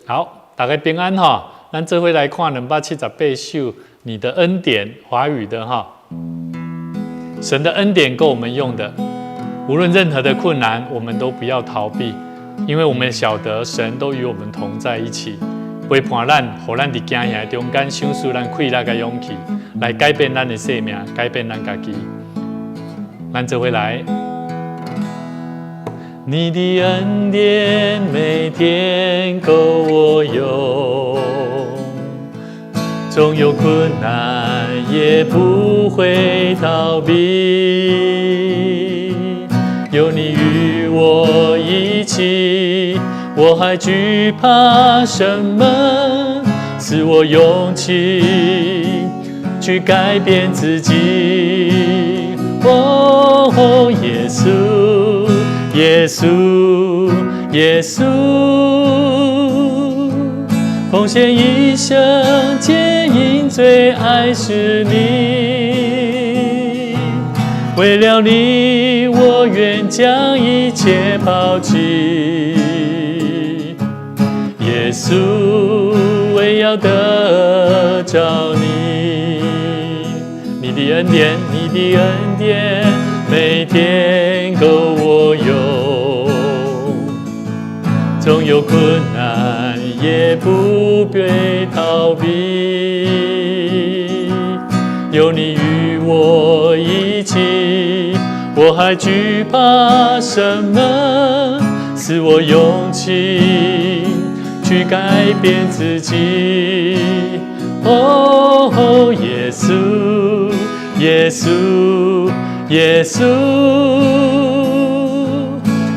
好，大家平安哈。咱这回来看278首你的恩典华语的哈。神的恩典够我们用的，无论任何的困难，我们都不要逃避，因为我们晓得神都与我们同在一起，陪伴咱，让咱伫惊吓中间享受咱快乐的勇气，来改变咱的生命，改变咱家己。咱这回来。你的恩典每天够我用，纵有困难也不会逃避。有你与我一起，我还惧怕什么？赐我勇气去改变自己。哦，耶稣。耶稣，耶稣，奉献一生，皆因最爱是你。为了你，我愿将一切抛弃。耶稣，为要得着你，你的恩典，你的恩典。每天够我用，纵有困难也不会逃避。有你与我一起，我还惧怕什么？赐我勇气去改变自己。哦，耶稣，耶稣。耶稣，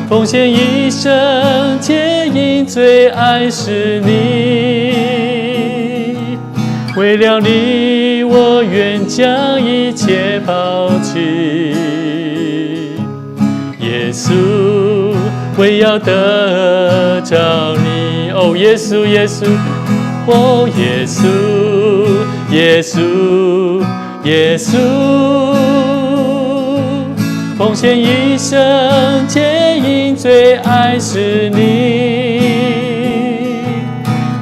奉献一生，皆因最爱是你。为了你，我愿将一切抛弃。耶稣，为要得着你。哦，耶稣，耶稣，哦，耶稣，耶稣，耶稣。奉献一生，皆因最爱是你。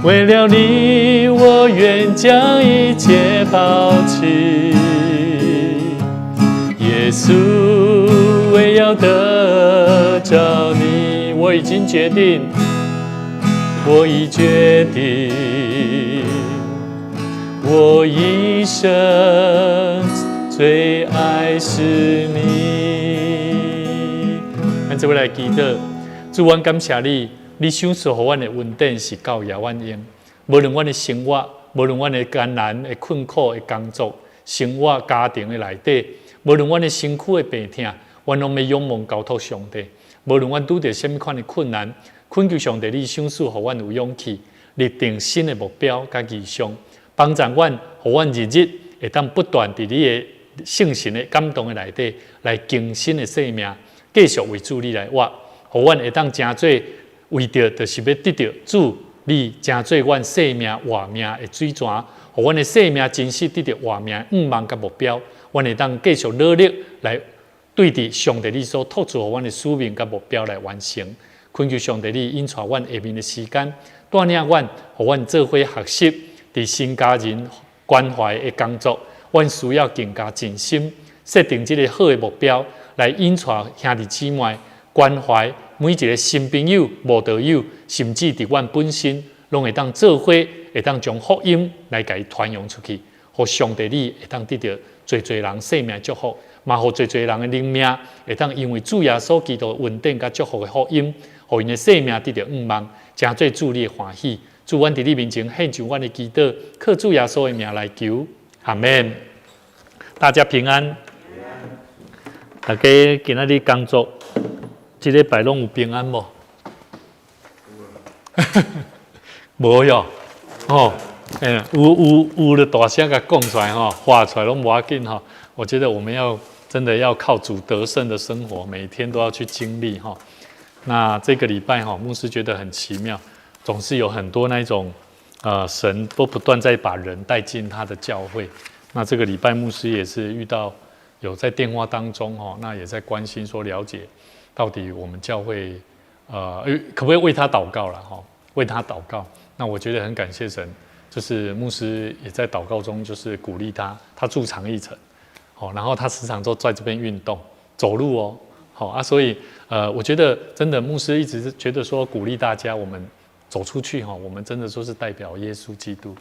为了你，我愿将一切抛弃。耶稣，为要得着你，我已经决定，我已决定，我一生最爱是你。咱这位来祈祷，主，阮感谢你，你赏赐予阮的恩典是够也阮用。无论阮的生活，无论阮的艰难的困苦的工作，生活家庭的内底，无论阮的身躯的病痛，阮拢要仰望交托上帝。无论阮拄着什么款的困难，恳求上帝，你赏赐予阮有勇气，立定新的目标甲志向，帮助阮，予阮日日会当不断伫你的圣神的感动的内底来更新的生命。继续为主你来活，互阮会当真做为着，就是要得到主你真做阮生命活命的水泉，互阮的生命真实得到活命愿望甲目标，阮会当继续努力来对伫上帝你所托付互阮的使命甲目标来完成。恳求上帝你引带阮下面的时间，带领阮，互阮做伙学习伫新家人关怀的工作，阮需要更加尽心，设定这个好的目标。来引带兄弟姊妹关怀每一个新朋友、无道友，甚至伫阮本身，拢会当做伙，会当将福音来甲伊传扬出去，互上帝你会当得到最人生命祝福，嘛互最人的灵命会当因为主耶稣基督稳定甲祝福的福音，互因的生命得到愿望，真做主你的欢喜。主，阮伫你面前献上阮的祈祷，靠主耶稣的名来求，阿们。大家平安。大家今仔日工作，这礼拜拢有平安无？无哟，哦，有的大声甲讲出来哈，话出来拢无要紧哈。我觉得我们真的要靠主得胜的生活，每天都要去经历哈。那这个礼拜哈，牧师觉得很奇妙，总是有很多那种神都不断在把人带进他的教会。那这个礼拜牧师也是遇到。有在电话当中那也在关心说了解到底我们教会可不可以为他祷告了为他祷告。那我觉得很感谢神，就是牧师也在祷告中就是鼓励他，他住长义城，然后他时常都在这边运动走路哦，所以我觉得真的牧师一直是觉得说鼓励大家，我们走出去我们真的说是代表耶稣基督，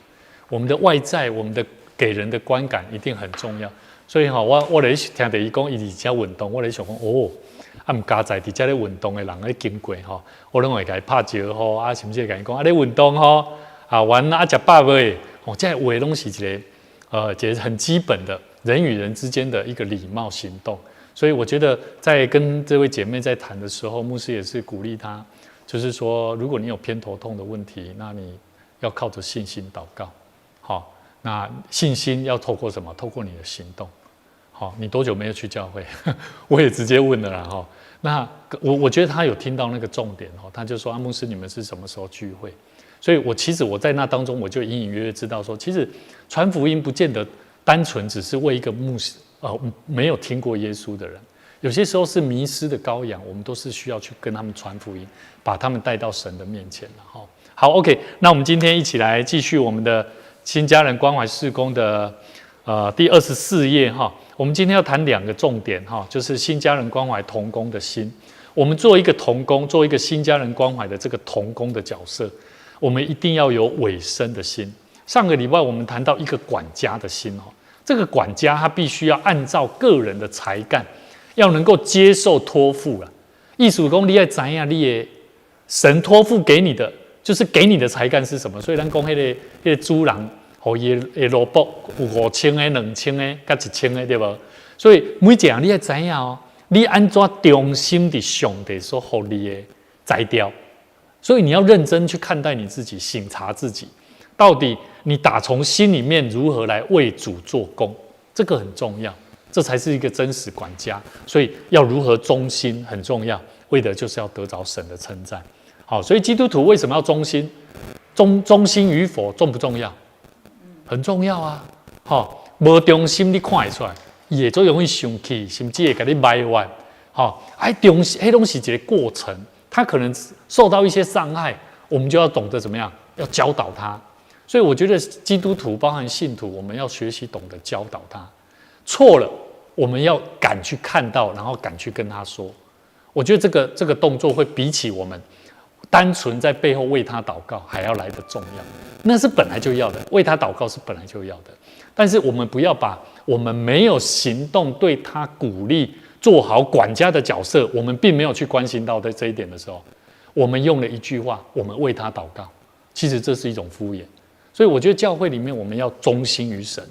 我们的外在，我们的给人的观感一定很重要。所以我咧听到伊讲伊伫遮运动，我咧想讲唔加在伫遮咧运动的人咧经过我拢会甲伊拍招呼甚至甲伊讲咧运动完食饱未？这话拢是一个很基本的人与人之间的一个礼貌行动。所以我觉得在跟这位姐妹在谈的时候，牧师也是鼓励她，就是说，如果你有偏头痛的问题，那你要靠着信心祷告，那信心要透过什么？透过你的行动。你多久没有去教会？我也直接问了啦。那我觉得他有听到那个重点他就说牧师，你们是什么时候聚会？所以其实我在那当中，我就隐隐约约知道说，其实传福音不见得单纯只是为一个牧师没有听过耶稣的人，有些时候是迷失的羔羊，我们都是需要去跟他们传福音，把他们带到神的面前了。好 ，OK， 那我们今天一起来继续我们的新家人关怀事工的第24页我们今天要谈2个重点就是新家人关怀同工的心。我们做一个同工，做一个新家人关怀的这个同工的角色，我们一定要有委身的心。上个礼拜我们谈到一个管家的心这个管家他必须要按照个人的才干，要能够接受托付了。意思说你要知道你的神托付给你的，就是给你的才干是什么。所以咱讲那个主人伊的萝卜有5000个、2000个、甲1000个，对不？所以每一样你要知道你安怎忠心的上帝所给你的材料。所以你要认真去看待你自己，省察自己，到底你打从心里面如何来为主做工，这个很重要，这才是一个真实管家。所以要如何忠心很重要，为的就是要得着神的称赞。好，所以基督徒为什么要忠心？忠心与否重不重要？很重要啊！无忠心你看得出来，伊会最容易生气，甚至会给你埋怨。忠心，那东西一个过程，他可能受到一些伤害，我们就要懂得怎么样，要教导他。所以我觉得基督徒，包含信徒，我们要学习懂得教导他。错了，我们要敢去看到，然后敢去跟他说。我觉得这个动作会比起我们单纯在背后为他祷告还要来得重要。那是本来就要的，为他祷告是本来就要的。但是我们不要把我们没有行动对他鼓励做好管家的角色，我们并没有去关心到的这一点的时候，我们用了一句话，我们为他祷告，其实这是一种敷衍。所以我觉得教会里面我们要忠心于神，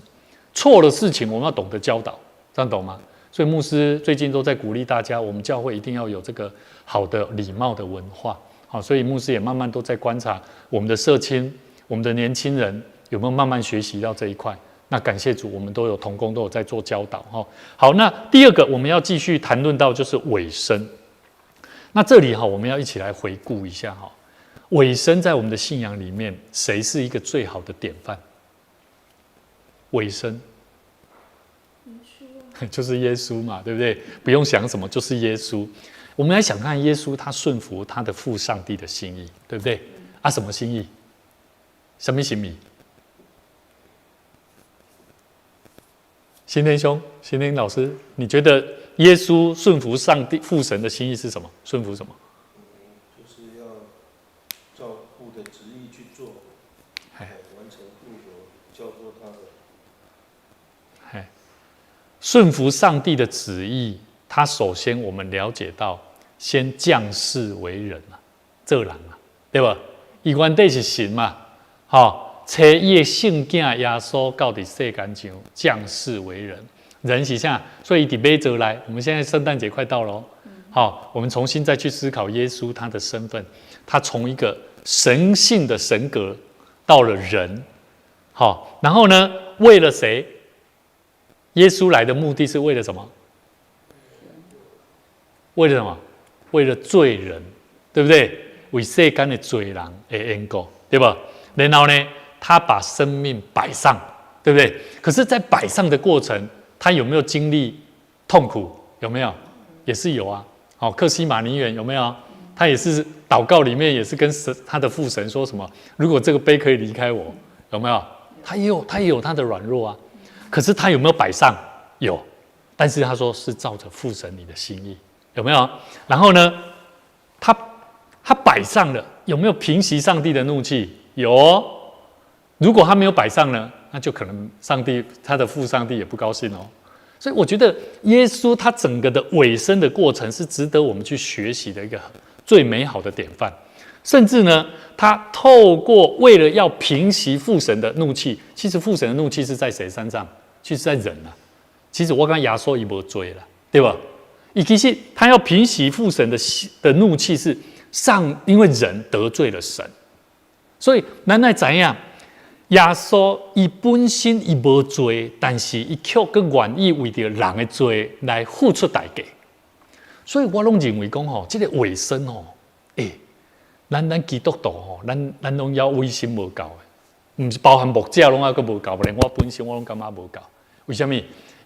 错的事情我们要懂得教导，这样懂吗？所以牧师最近都在鼓励大家，我们教会一定要有这个好的礼貌的文化。所以牧师也慢慢都在观察我们的社青，我们的年轻人有没有慢慢学习到这一块。那感谢主，我们都有同工，都有在做教导。好，那第二个我们要继续谈论到就是委身。那这里我们要一起来回顾一下委身在我们的信仰里面，谁是一个最好的典范？委身就是耶稣嘛，对不对？不用想什么，就是耶稣。我们来想看耶稣，他顺服他的父上帝的心意，对不对？什么心意？什么心意？新天兄、新天老师，你觉得耶稣顺服上帝父神的心意是什么？顺服什么？就是要照父的旨意去做，完成父所交托他的。顺服上帝的旨意，他首先我们了解到，先降世为人做人对吧？伊原底是神嘛，找伊的圣囝耶稣到底世间上降世为人，人是啥？所以伊伫马祖来，我们现在圣诞节快到了我们重新再去思考耶稣他的身份，他从一个神性的神格到了人，然后呢，为了谁？耶稣来的目的是为了什么？为了什么？为了罪人，对不对？为世间的罪人的缘故，对吧？然后呢，他把生命摆上，对不对？可是，在摆上的过程，他有没有经历痛苦？有没有？也是有啊。克西马尼园有没有？他也是祷告里面也是跟神他的父神说什么？如果这个杯可以离开我，有没有？他也有他的软弱啊。可是他有没有摆上？有，但是他说是照着父神你的心意，有没有？然后呢，他摆上了，有没有平息上帝的怒气？有哦。如果他没有摆上呢，那就可能他的父上帝也不高兴哦。所以我觉得耶稣他整个的委身的过程是值得我们去学习的一个最美好的典范。甚至呢，他透过为了要平息父神的怒气，其实父神的怒气是在谁身上？其实在人啊。其实我刚亚说一波追了，对吧？其实他要平息父神的怒气是因为人得罪了神，所以咱来怎样？耶稣伊本身伊无罪，但是伊却更愿意为着人的罪来付出代价。所以我拢认为讲吼，这个卫生吼，咱基督徒吼，咱拢要卫生无够的，唔是包含牧者拢还佫无够，连我本身我拢感觉无够。为什么？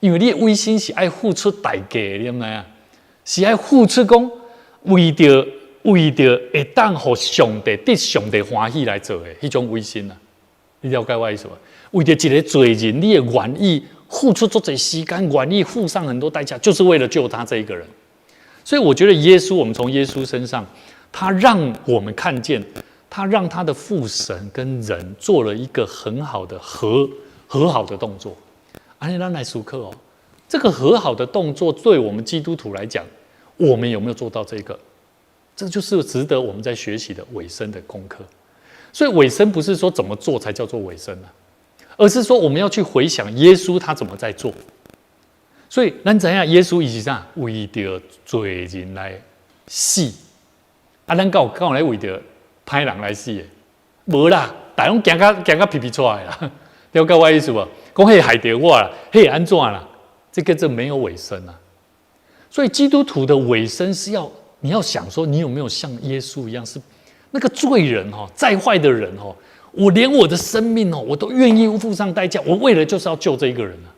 因为你的卫生是爱付出代价的，你知影？是爱付出讲为着会当互上帝得上帝欢喜来做的迄种卫生啊。你了解我意思吗？为着一个罪人，你也愿意付出足侪时间，愿意付上很多代价，就是为了救他这一个人。所以我觉得耶稣，我们从耶稣身上，他让我们看见，他让他的父神跟人做了一个很好的和好的动作。安尼咱来思考哦，这个和好的动作对我们基督徒来讲，我们有没有做到这个？这就是值得我们在学习的委身的功课。所以委身不是说怎么做才叫做委身啊，而是说我们要去回想耶稣他怎么在做。所以咱知影耶稣伊是啥？为着罪人来死，咱敢有来为着歹人来死的？无啦，大家拢行到皮皮出来啦，了解我意思无？讲迄害着我啦，迄安怎啦？这个没有委身啊。所以基督徒的委身是你要想说，你有没有像耶稣一样是？那个罪人再坏的人我连我的生命我都愿意付上代价，我为了就是要救这一个人啊。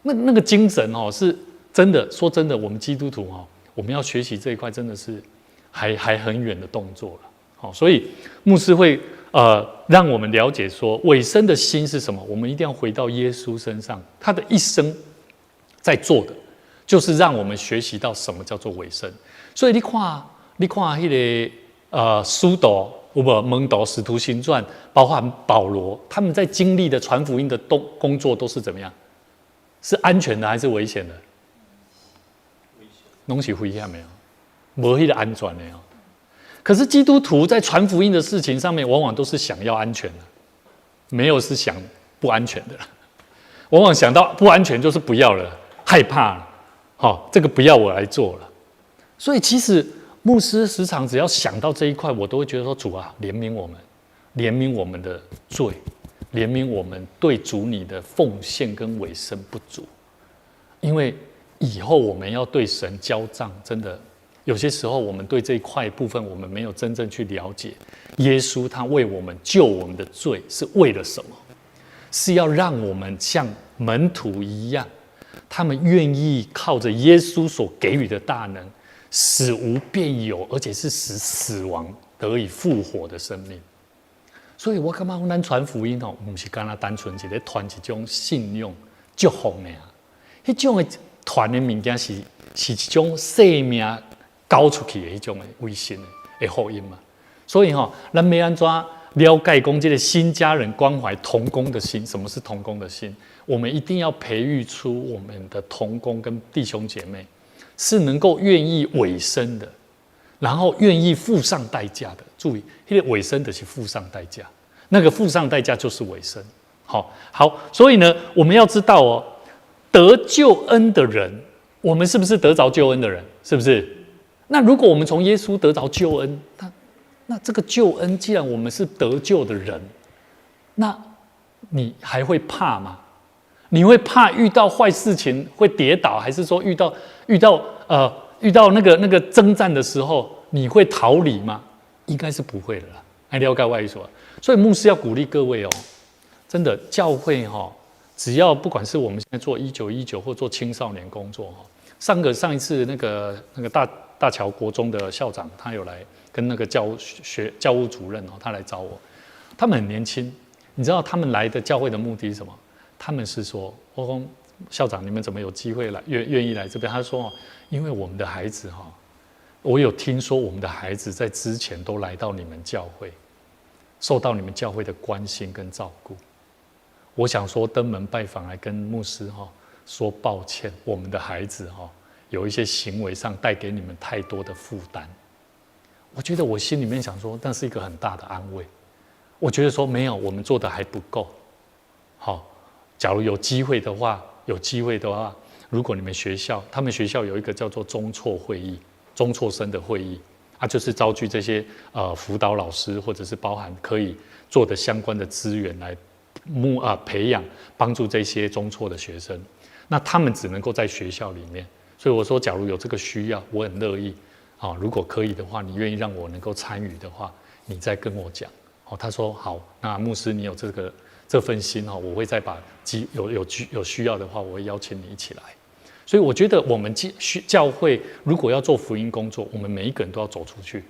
那个精神是真的，说真的，我们基督徒我们要学习这一块，真的是还很远的动作了。所以牧师会让我们了解说，委身的心是什么？我们一定要回到耶稣身上，他的一生在做的，就是让我们学习到什么叫做委身。所以你看那个。使徒有无门徒使徒行传，包括保罗，他们在经历的传福音的工作都是怎么样？是安全的还是危险的？危险，拢是危险的哦，无迄个安全的哦。可是基督徒在传福音的事情上面，往往都是想要安全的，没有是想不安全的。往往想到不安全就是不要了，害怕了，这个不要我来做了。所以其实。牧师时常只要想到这一块，我都会觉得说：主啊，怜悯我们，怜悯我们的罪，怜悯我们对主你的奉献跟委身不足。因为以后我们要对神交账，真的有些时候我们对这一块部分，我们没有真正去了解耶稣他为我们救我们的罪是为了什么？是要让我们像门徒一样，他们愿意靠着耶稣所给予的大能。使无变有，而且是使死亡得以复活的生命。所以我感觉咱传福音不是干那单纯一个传一种信用祝福的啊，迄种的传的物件是一种生命交出去的迄种的微信的福音嘛。所以咱要安怎了解讲这个新家人关怀同工的心？什么是同工的心？我们一定要培育出我们的同工跟弟兄姐妹。是能够愿意委身的，然后愿意付上代价的。注意，那个委身的是付上代价，那个付上代价就是委身。好，所以呢，我们要知道得救恩的人，我们是不是得着救恩的人？是不是？那如果我们从耶稣得着救恩，那这个救恩，既然我们是得救的人，那你还会怕吗？你会怕遇到坏事情会跌倒，还是说遇到那个征战的时候你会逃离吗？应该是不会的啦。还了解我意思吗？所以牧师要鼓励各位真的教会只要不管是我们现在做1919或做青少年工作上一次那个大桥国中的校长，他有来跟那个教务主任他来找我。他们很年轻，你知道他们来的教会的目的是什么？他们是说，我说校长，你们怎么有机会来愿意来这边？他说，因为我们的孩子我有听说我们的孩子在之前都来到你们教会，受到你们教会的关心跟照顾。我想说登门拜访来跟牧师说抱歉，我们的孩子有一些行为上带给你们太多的负担。我觉得我心里面想说，那是一个很大的安慰。我觉得说没有，我们做的还不够。假如有机会的话，如果你们他们学校有一个叫做中辍会议，中辍生的会议就是召集这些辅导老师或者是包含可以做的相关的资源来培养帮助这些中辍的学生。那他们只能够在学校里面，所以我说，假如有这个需要，我很乐意如果可以的话，你愿意让我能够参与的话，你再跟我讲。他说好，那牧师你有这份心我会再把有需要的话，我会邀请你一起来。所以我觉得我们教会如果要做福音工作，我们每一个人都要走出去。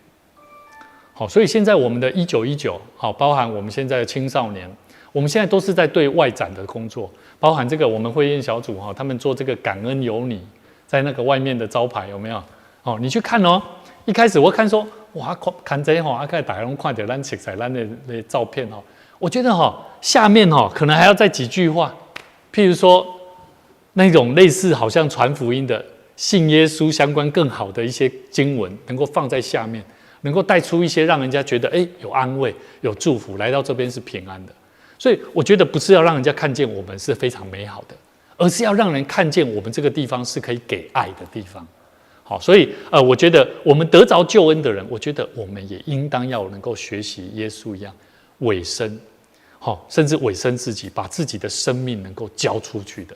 所以现在我们的1919包含我们现在的青少年，我们现在都是在对外展的工作，包含这个我们会宴小组他们做这个感恩有你，在那个外面的招牌有没有？你去看一开始我看说哇，看这开始大家都看到咱熟悉咱的照片我觉得下面可能还要再几句话，譬如说那种类似好像传福音的信耶稣相关更好的一些经文，能够放在下面，能够带出一些让人家觉得有安慰有祝福，来到这边是平安的。所以我觉得不是要让人家看见我们是非常美好的，而是要让人看见我们这个地方是可以给爱的地方。所以我觉得我们得着救恩的人，我觉得我们也应当要能够学习耶稣一样委身，甚至委身自己，把自己的生命能够交出去的，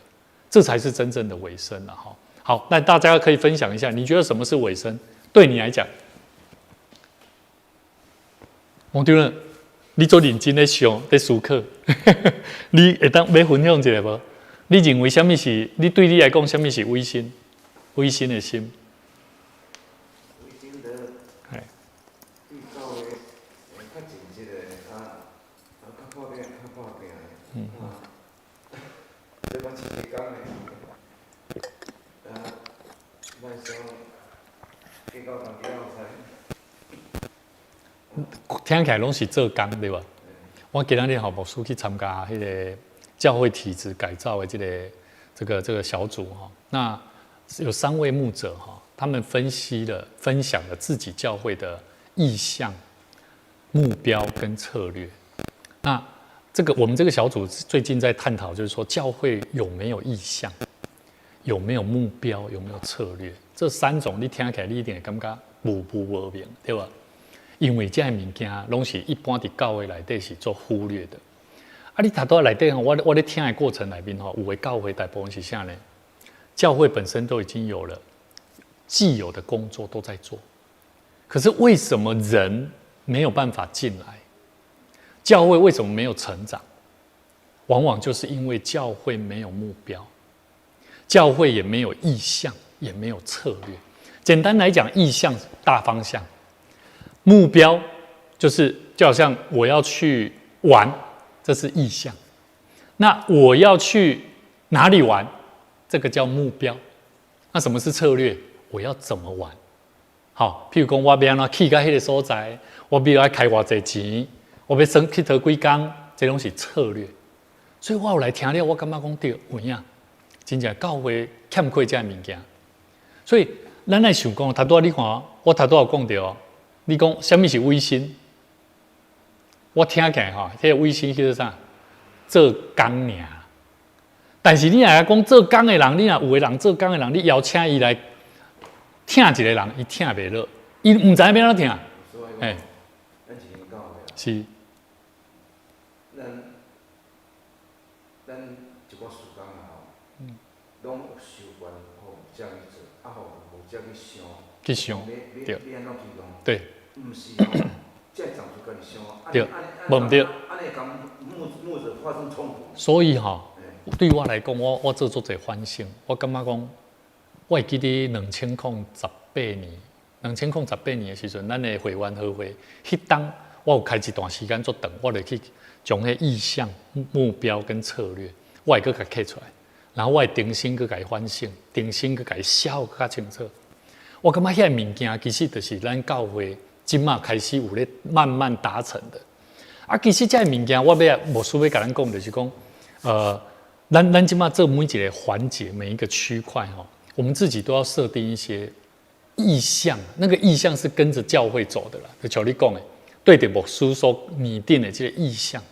这才是真正的委身了。好，那大家可以分享一下，你觉得什么是委身？对你来讲，王主任，你做认真在想在思考，你会当要分享一下无？你认为什么是？你对你来讲，什么是委身？委身的心。听起来拢是做工对吧？我今天和牧师去参加那个教会体制改造的这个小组那有3位牧者他们分享了自己教会的意向、目标跟策略。那我们这个小组最近在探讨，就是说教会有没有意向，有没有目标，有没有策略？这3种你听起来你一定会感觉无明，对吧？因为这些物件拢是一般在教会内底是做忽略的。你读到内底我在听的过程里面有的教会大部分是啥呢？教会本身都已经有了既有的工作都在做，可是为什么人没有办法进来？教会为什么没有成长？往往就是因为教会没有目标，教会也没有意向，也没有策略。简单来讲，意向大方向，目标就好像我要去玩，这是意向。那我要去哪里玩，这个叫目标。那什么是策略？我要怎么玩？好，譬如说我要怎去到那个所在，我要开多少钱，我要去佗几天，这拢是策略。所以我有来听了，我感觉讲对，有影，真正教会欠缺这物件。所以咱来想讲，你看，我头拄有讲到，你讲什么是委身？我听起来这个委身叫做啥？做工尔。但是你若讲做工的人，你若有的人做工的人，你邀请伊来听一个人，伊听袂落，伊唔知要怎听。是。咱一个时间拢有习惯这样做，无这样去想，对，对，唔是这样子跟你想，对，无对，安尼讲木子发生冲突。所以对我来讲，我做一个反省，我感觉讲，我会记得2018年2018年的时阵，咱的会员合会，迄当我有开一段时间做长，我就去将迄意向、目标跟策略，我会佮刻出来，然后我会重新佮佮反省，重新佮佮写较清楚。我感觉遐物件其实就是咱教会即马开始有咧慢慢达成的。其实这物件我无需要甲咱讲，就是讲，咱即马做每一个环节、每一个区块吼，我们自己都要设定一些意向，那个意向是跟着教会走的啦。就像你讲的，对着牧师所拟定的这个意向，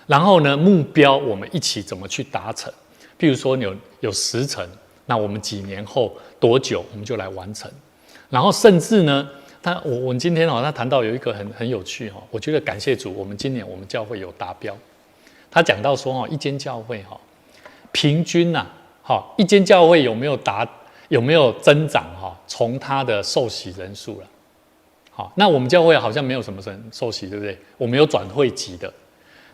然后呢，目标我们一起怎么去达成？譬如说有时程，那我们几年后多久我们就来完成？然后甚至呢，我今天他谈到有一个很有趣我觉得感谢主，我们今年我们教会有达标。他讲到说一间教会平均一间教会有没有增长从他的受洗人数了。那我们教会好像没有什么人受洗，对不对？我们有转会籍的。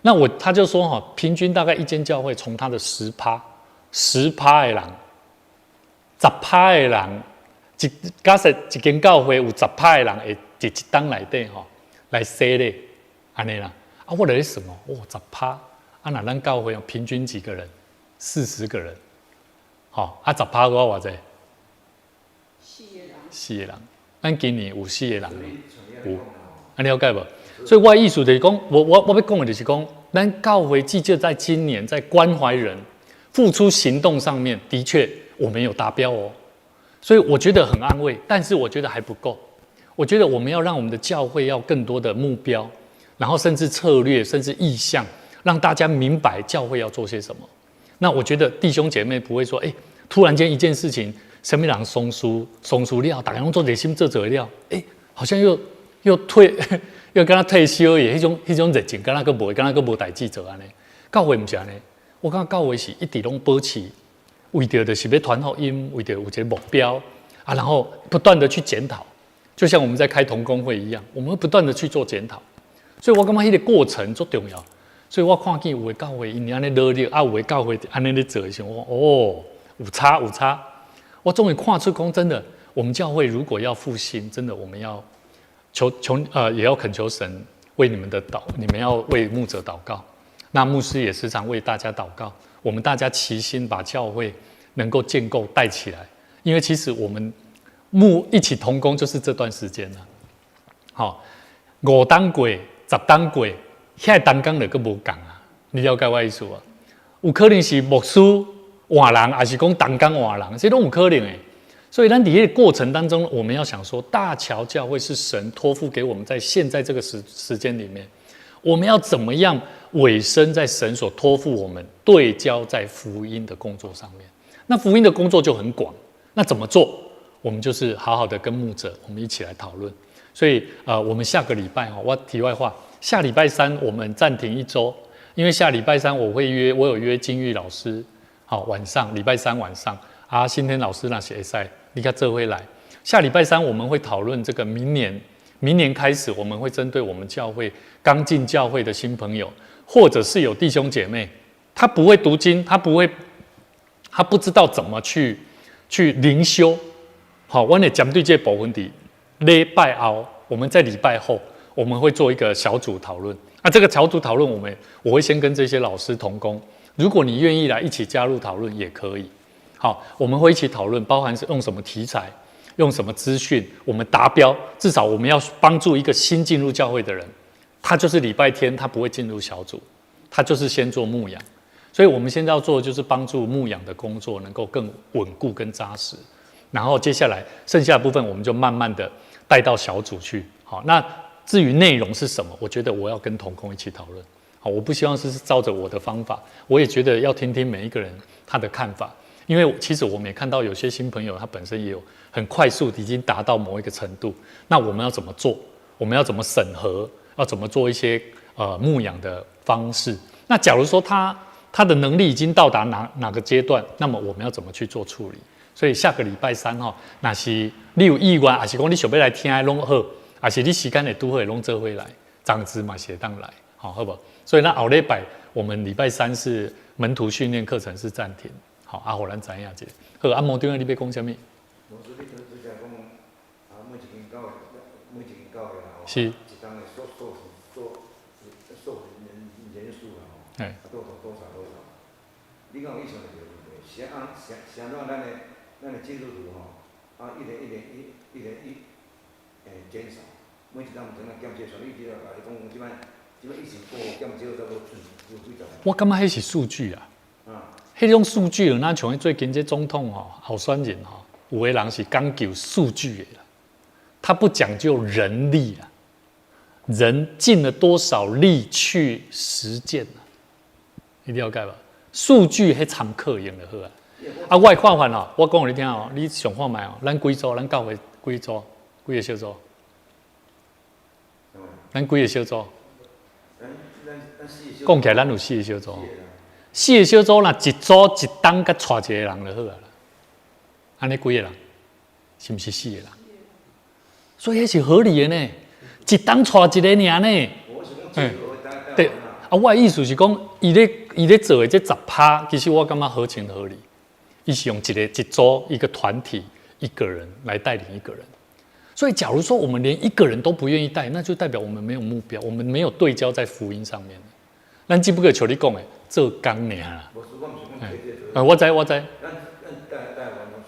那他就说平均大概一间教会从他的10%的人，10%的人。假设一间教会有10%的人会伫一档内底来洗礼，安尼啦。我就在想10%，那咱教会平均几个人？40个人，10%个偌济？4个人。咱今年有4个人有，了解无？所以我的意思就是讲，我要讲的就是讲，咱教会至少在今年在关怀人、付出行动上面，的确我们有达标哦。所以我觉得很安慰，但是我觉得还不够。我觉得我们要让我们的教会要更多的目标，然后甚至策略，甚至意向，让大家明白教会要做些什么。那我觉得弟兄姐妹不会说，突然间一件事情，什么人松疏了，大家拢做热心做了，好像又跟他退休耶，迄种热情，跟他个无代志做安尼。教会不是安尼，我感觉教会是一直拢保持。为着就是要传福音，为着有一个目标然后不断的去检讨，就像我们在开同工会一样，我们会不断的去做检讨。所以我感觉迄个过程最重要。所以我看见有的教会因安尼努力，有的教会安尼咧做的时候，有差。我终于看出讲真的，我们教会如果要复兴，真的我们要也要恳求神为你们要为牧者祷告。那牧师也时常为大家祷告。我们大家齐心把教会能够建构带起来，因为其实我们一起同工就是这段时间了。5档过10档过，现在单工就更无共你了解我意思啊？有可能是牧师换人，还是讲单工换人，这都有可能的。所以，咱在这个过程当中，我们要想说，大桥教会是神托付给我们，在现在这个时间里面。我们要怎么样委身在神所托付我们对焦在福音的工作上面？那福音的工作就很广，那怎么做？我们就是好好的跟牧者，我们一起来讨论。所以我们下个礼拜我题外话，下礼拜3我们暂停1周，因为下礼拜3我有约金玉老师，晚上礼拜3晚上新天老师那些会你看这回来。下礼拜3我们会讨论这个明年开始，我们会针对我们教会刚进教会的新朋友，或者是有弟兄姐妹，他不会读经，他不知道怎么去灵修。我们针对这部分的礼拜后，我们在礼拜后我们会做一个小组讨论。这个小组讨论我会先跟这些老师同工，如果你愿意来一起加入讨论也可以。我们会一起讨论，包含是用什么题材。用什么资讯，我们达标，至少我们要帮助一个新进入教会的人，他就是礼拜天他不会进入小组，他就是先做牧养，所以我们现在要做的就是帮助牧养的工作能够更稳固跟扎实，然后接下来剩下的部分我们就慢慢的带到小组去。那至于内容是什么，我觉得我要跟同工一起讨论。我不希望是照着我的方法，我也觉得要听听每一个人他的看法。因为其实我们也看到有些新朋友，他本身也有很快速已经达到某一个程度。那我们要怎么做？我们要怎么审核？要怎么做一些牧养的方式？那假如说他的能力已经到达哪个阶段，那么我们要怎么去做处理？所以下个礼拜3那是你有意愿，还是讲你想要来听的拢好，还是你时间会拄好拢做回来，长子嘛写当来，好不？所以那后礼拜我们礼拜3是门徒训练课程是暂停。互咱知影者。好，牧长你要讲什么？牧师，你只讲每一间每一间教会啦，是，一当的受人数啦，多少，你讲有意想到个问题，谁让咱的基督徒一年减少，每一当怎样减少，你知道啊？你讲即摆疫情过减少差不多几十。我感觉迄是数据啊。迄种数据，咱像最近这总统候选人有的人是讲究数据的啦，他不讲究人力啊，人尽了多少力去实践啊？你了解吧？数据迄参考用就好啊。啊，我的看法我讲互你听你想看卖咱几组，咱教会几组，几个小组？咱几个小组？讲起来，咱有4个小组。4个小组若一组一档，甲带一个人就好啊。安尼几个人？是毋是4个人？所以迄是合理的呢，一档带一个尔呢。对啊，我的意思是讲，伊咧做的这10%，其实我感觉合情合理。伊是用一组一个团体一个人来带领一个人。所以，假如说我们连一个人都不愿意带，那就代表我们没有目标，我们没有对焦在福音上面。咱只不过像你讲的，做工尔啦。我知。咱台湾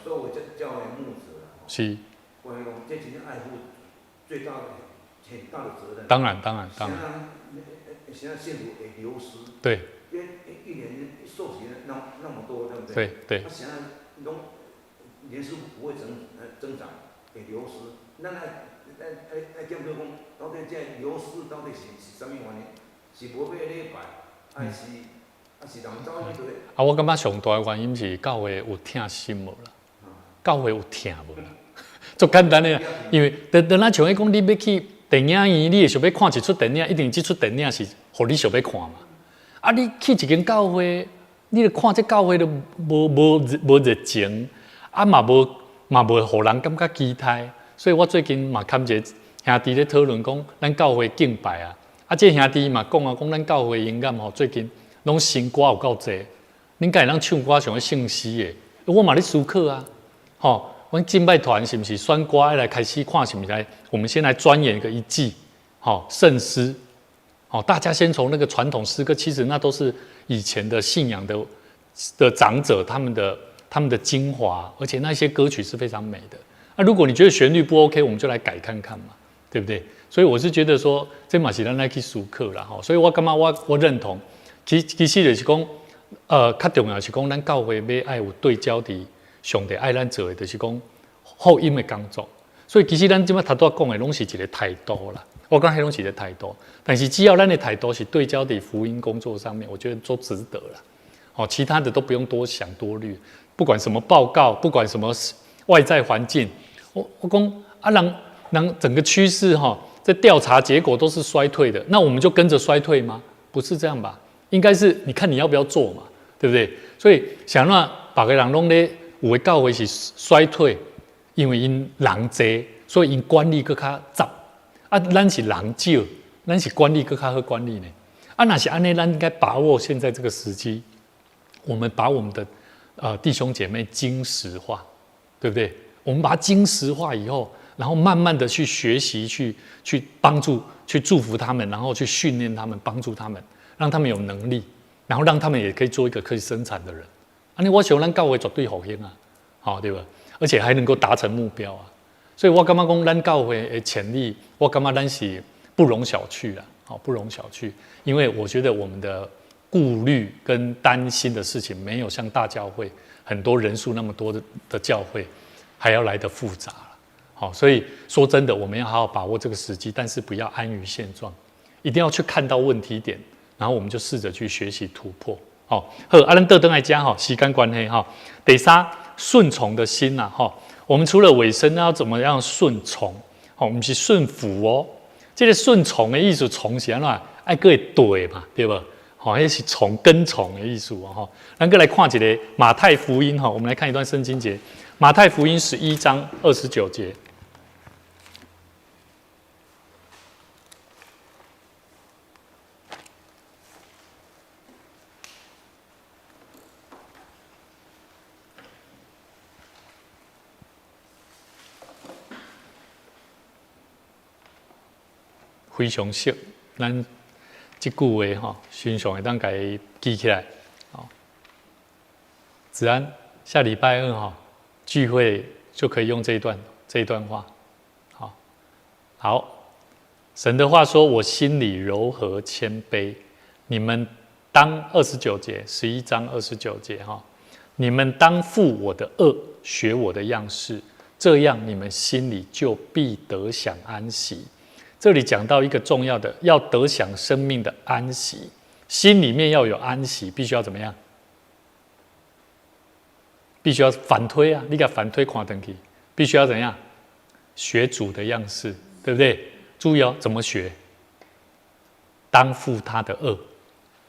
所有教会牧者啦，是。我讲，这真正爱护最大的、很大的责任。当然。现在信徒会流失。对。因为一年受洗那么多，对不对？对。现在人数不会增长，会流失。咱爱检讨讲，到底这流失到底是啥物原因？是无要礼拜，还是人走去对？我感觉上大的原因是教会有疼心无啦，教会有疼无啦，足简单的啦。因为咱像迄讲，你要去电影院，你会想要看一出电影，一定这出电影是互你想要看嘛。啊，你去一间教会，你著看这教会都无热情，啊嘛无互人感觉期待。所以我最近嘛看一个兄弟咧讨论讲，咱教会敬拜啊。这兄弟嘛讲咱教会音乐最近拢新歌有够多，恁敢会当唱歌上个圣诗的？我嘛咧思考啊，阮敬拜团是不是选歌要来开始看？是不是我们先来钻研一季，圣诗，大家先从那个传统诗歌，其实那都是以前的信仰的长者他们的精华，而且那些歌曲是非常美的。那如果你觉得旋律不 OK， 我们就来改看看嘛，对不对？所以我是觉得说，这嘛是咱来去思考啦，所以我感觉我认同，其实就是讲，较重要是讲，咱教会要爱有对焦伫上帝爱咱做的，就是讲福音的工作。所以其实咱即摆头拄仔讲的，拢是一个态度啦。我讲迄拢是一个态度，但是只要咱的态度是对焦伫福音工作上面，我觉得都值得啦。其他的都不用多想多虑，不管什么报告，不管什么外在环境，我讲啊，人整个趋势这调查结果都是衰退的，那我们就跟着衰退吗？不是这样吧？应该是你看你要不要做嘛，对不对？所以想让别个人拢咧有的教会是衰退，因为因人多，所以因管理更较杂。啊，咱是人少，咱是管理更较好管理呢。啊，那是安尼，咱应该把握现在这个时机，我们把我们的弟兄姐妹精实化，对不对？我们把它精实化以后。然后慢慢的去学习，去帮助，去祝福他们，然后去训练他们，帮助他们，让他们有能力，然后让他们也可以做一个可以生产的人。我想咱教会绝对好兴啊，对吧？而且还能够达成目标啊。所以我感觉讲咱教会的潜力，我感觉咱是不容小觑啦，不容小觑。因为我觉得我们的顾虑跟担心的事情，没有像大教会很多人数那么多的教会还要来得复杂。所以说真的，我们要好好把握这个时机，但是不要安于现状，一定要去看到问题点，然后我们就试着去学习突破。好，咱倒转来讲时间关系第三，顺从的心呐我们除了尾声要怎么样顺从？我们是顺服哦。这个顺从的意思，从是安怎？爱个对嘛，对吧？那是跟从的意思哦。咱个来看一个马太福音我们来看一段圣经节，马太福音11章29节。非常熟，咱这句话寻常会当家记起来。子安，下礼拜二聚会就可以用这一段话。好，神的话说：“我心里柔和谦卑。”你们当29节，11章29节你们当负我的恶，学我的样式，这样你们心里就必得享安息。这里讲到一个重要的，要得享生命的安息，心里面要有安息，必须要怎么样？必须要反推啊！你给反推看回去，必须要怎样？学主的样式，对不对？注意怎么学？当负他的恶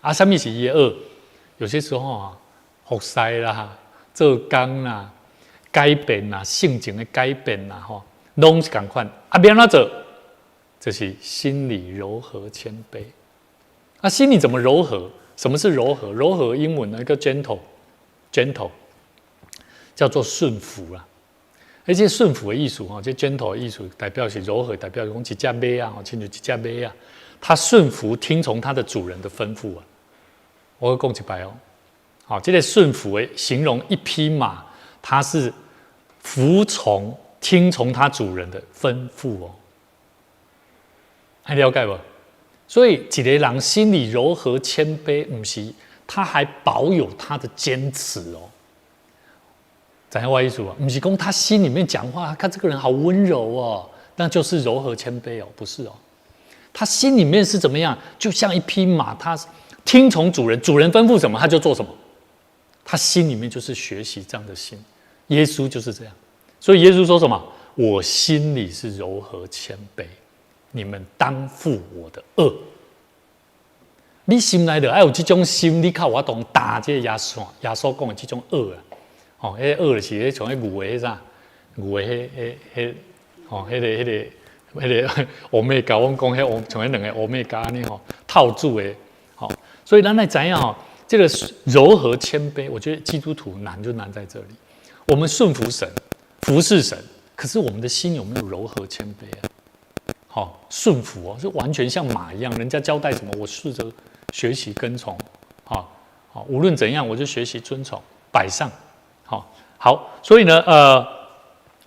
啊！什么是他的恶？有些时候服侍啦、做工啦、改变啦、性情的改变啦，拢是同款。啊，要安怎做？就是心里柔和谦卑。啊，心里怎么柔和？什么是柔和？柔和英文的一个 gentle， 叫做顺服啦。而且顺服的艺术这 gentle 的艺术代表是柔和，代表讲一只马啊，亲像一只马啊，它顺服听从它的主人的吩咐啊。我讲一摆这个顺服的形容一匹马，它是服从、听从它主人的吩咐还了解不？所以一个人心里柔和谦卑，不是他还保有他的坚持知影我意思不是说他心里面讲话，看这个人好温柔那就是柔和谦卑不是他心里面是怎么样？就像一匹马，他听从主人，主人吩咐什么他就做什么。他心里面就是学习这样的心。耶稣就是这样，所以耶稣说什么？我心里是柔和谦卑。你们当负我的恶，你心内的要有这种心，你靠我当打这亚线。亚稣讲的这种恶那恶就是像那牛的啥，牛的那个欧米伽，我们讲那像那两个欧米伽呢套住的所以咱来知影这个柔和谦卑，我觉得基督徒难就难在这里。我们顺服神，服侍神，可是我们的心有没有柔和谦卑顺服是完全像马一样，人家交代什么，我试着学习跟从无论怎样，我就学习遵从，摆上好，所以呢，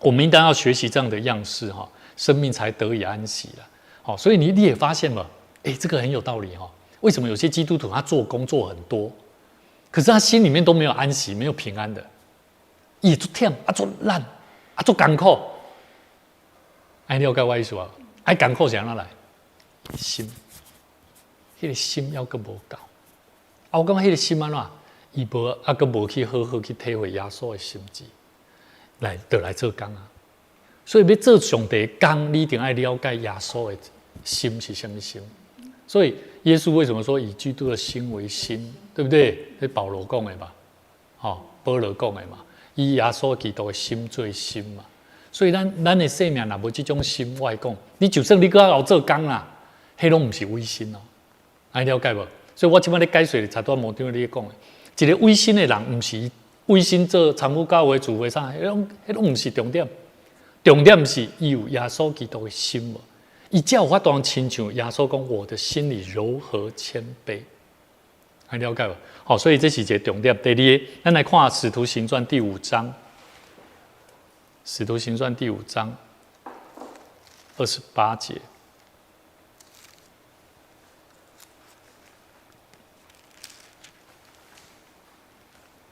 我们应当要学习这样的样式生命才得以安息了所以你也发现了，这个很有道理为什么有些基督徒他做工做很多，可是他心里面都没有安息，没有平安的，也做忝做烂做艰苦，你了解我意思艰苦是怎样来？心，那个心要搁无够我感觉那个心怎样？伊无去好好去体会耶稣的心志，来做工所以要做上帝的工，你一定要了解耶稣的心是什么心。所以耶稣为什么说以基督的心为心，对不对？是保罗讲的嘛，保罗讲的嘛，以耶稣基督的心做心嘛。所以咱的生命若无这种心，我来讲，你就算你搁要做工啦，迄拢不是违心你了解无？所以我即摆咧解说才多无张你讲的，一个违心的人，不是违心做参悟教会、聚会啥，迄拢不是重点。重点是伊有耶稣基督的心伊才有法度亲像耶稣讲，我的心里柔和谦卑，了解无？所以这是一个重点。第二个，咱来看《使徒行传》第5章，《使徒行传》第5章28节。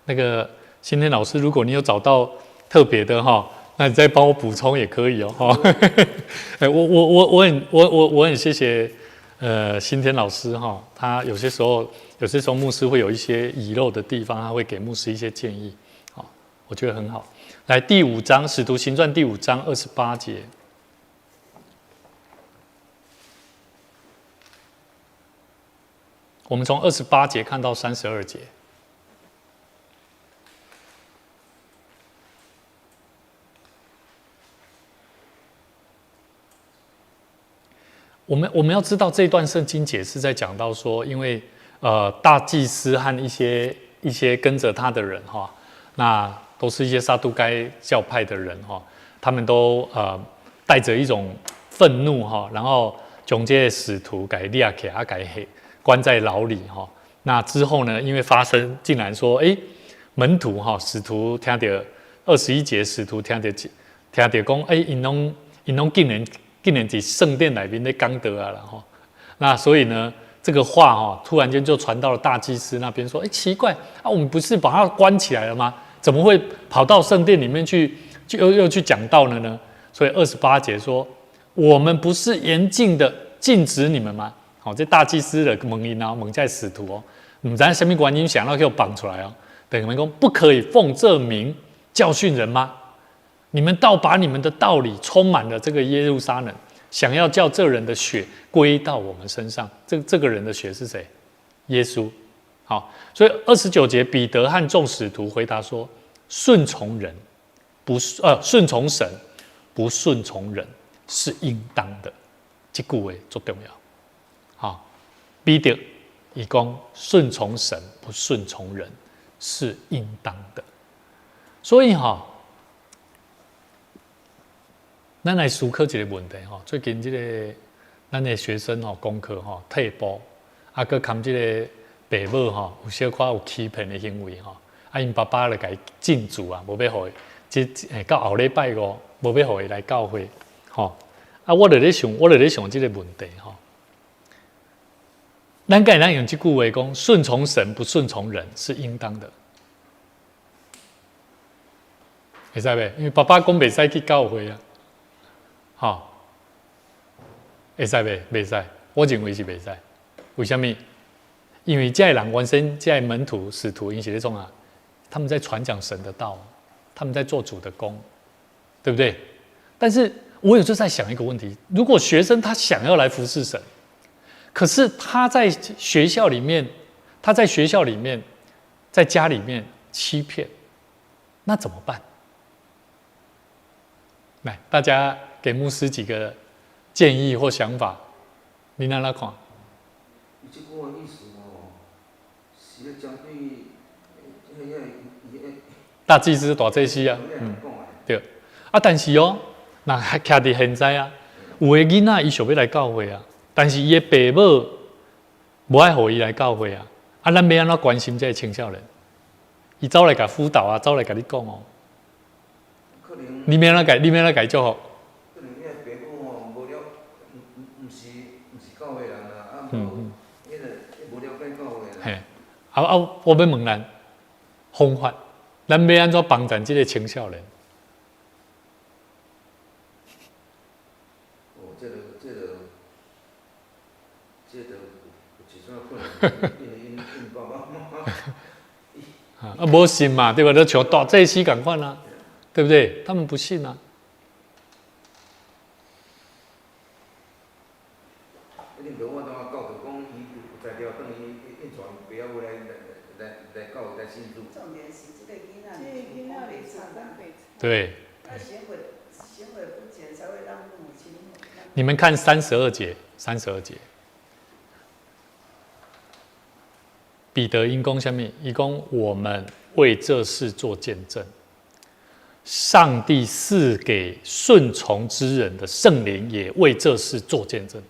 那个新天老师，如果你有找到特别的那你再帮我补充也可以我很谢谢新天老师他有些时候牧师会有一些遗漏的地方，他会给牧师一些建议我觉得很好。来第5章，使徒行传第5章28节，我们从28节看到32节。我们要知道这段圣经解释在讲到说，因为大祭司和一些跟着他的人那都是一些撒都该教派的人他们都带着一种愤怒然后将这个使徒给抓起来，给关在牢里哈。那之后呢，因为发生竟然说，门徒哈，使徒听到21节，使徒听到讲，因拢竟然在圣殿里面在讲道啊了哈。那所以呢，这个话哈，突然间就传到了大祭司那边，说，奇怪啊，我们不是把他关起来了吗？怎么会跑到圣殿里面去，又去讲道了呢？所以28节说，我们不是严禁的禁止你们吗？好，这大祭司的蒙因啊，蒙在使徒哦，不知道什么原因想要给我绑出来哦。等于们说不可以奉这名教训人吗？你们倒把你们的道理充满了这个耶路撒冷，想要叫这人的血归到我们身上。这个人的血是谁？耶稣。好，所以29节，彼得和众使徒回答说：顺从人，顺从神，不顺从人是应当的。这句话最重要。好，彼得以讲顺从神，不顺从人是应当的。所以咱来思考一个问题最近这个咱的学生功课退步，佮含这个父母有小可有欺骗的行为因爸爸来给禁足啊，无要互伊，到后礼拜5，无要互伊来教会我就咧想这个问题咱敢用这句话讲，顺从神不顺从人是应当的，会使袂？因为爸爸讲袂使去教会啊，会使袂？袂使，我认为是袂使。为什么？因为这些人原先这些门徒、使徒，因是咧创他们在传讲神的道，他们在做主的工，对不对？但是我有时候在想一个问题：如果学生他想要来服侍神，可是他在学校里面，在家里面欺骗，那怎么办？来，大家给牧师几个建议或想法，你哪来看？这个意思是要针对大祭司、大祭司啊，对。但是那徛伫现在有的囡仔伊想要来教会但是伊的父母无爱互伊来教会咱要安怎关心这个青少年？伊走来甲辅导走来甲你讲你要安怎甲伊祝福？可能遐父母无了，毋是教会人无了解教会人。我要问咱方法，咱要安怎帮助这个青少年？这有一种困难，因爸爸妈妈。无信嘛，对吧？就像大祭司同款对不对？他们不信恁爸我当教导讲，伊有才调，等伊印传不要来教会来信主。重点是这个囡仔袂差对。行为不检才会让父母亲。你们看32节，彼得因讲什么？伊讲我们为这事做见证。上帝赐给顺从之人的圣灵，也为这事做见证。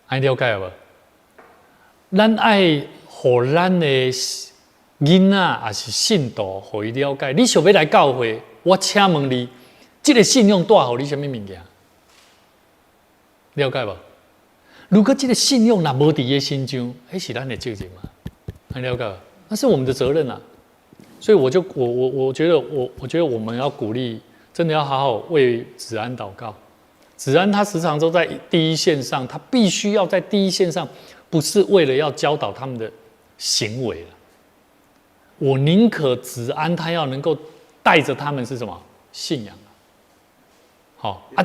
安了解无？咱爱互咱的囡仔也是信徒，互伊了解。你想要来教会，我请问你，这个信用带互你什么物件？了解无？如果这个信用若无伫伊心上，那是咱的责任嘛？安了解？那是我们的责任所以我觉得我们要鼓励，真的要好好为子安祷告。子安他时常都在第一线上，他必须要在第一线上，不是为了要教导他们的行为我宁可子安他要能够带着他们是什么信仰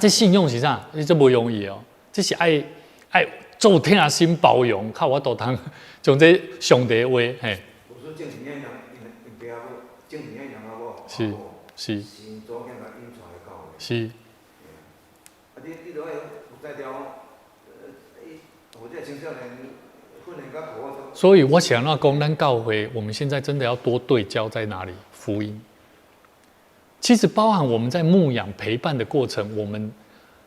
这信用是啥？这不容易这是爱做天心包容，靠我都通从这上帝的话嘿。是。是。所以我想要讲，咱教会，我们现在真的要多对焦在哪里？福音。其实包含我们在牧养陪伴的过程，我们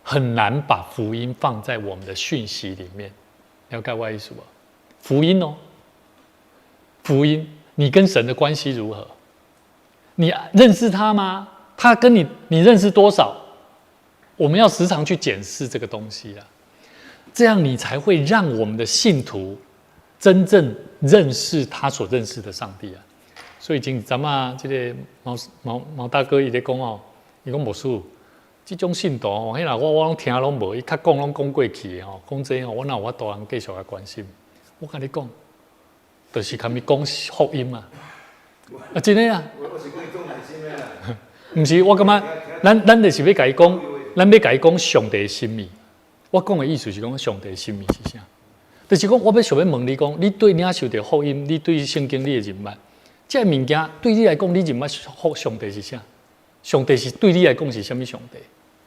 很难把福音放在我们的讯息里面。了解我意思吧？福音哦，福音，你跟神的关系如何？你认识他吗？他跟你认识多少？我们要时常去检视这个东西啊，这样你才会让我们的信徒真正认识他所认识的上帝啊。所以今咱们这个毛大哥伊咧讲哦，伊讲牧师，这种信徒哦，迄我拢听拢无，伊较讲拢讲过去的吼，讲这吼，我哪有法度通继续来关心？我跟你讲，就是他们讲福音嘛，啊真的啊。我是跟你讲内心的啦。唔是，我感觉咱就是要甲伊讲，咱要甲伊讲上帝的心意。我讲的意思是讲上帝的心意是啥？就是讲我要想要问你讲，你对领受到福音，你对圣经你的认捌，这物件对你来讲，你认捌上帝是啥？上帝是对你来讲是什么上帝？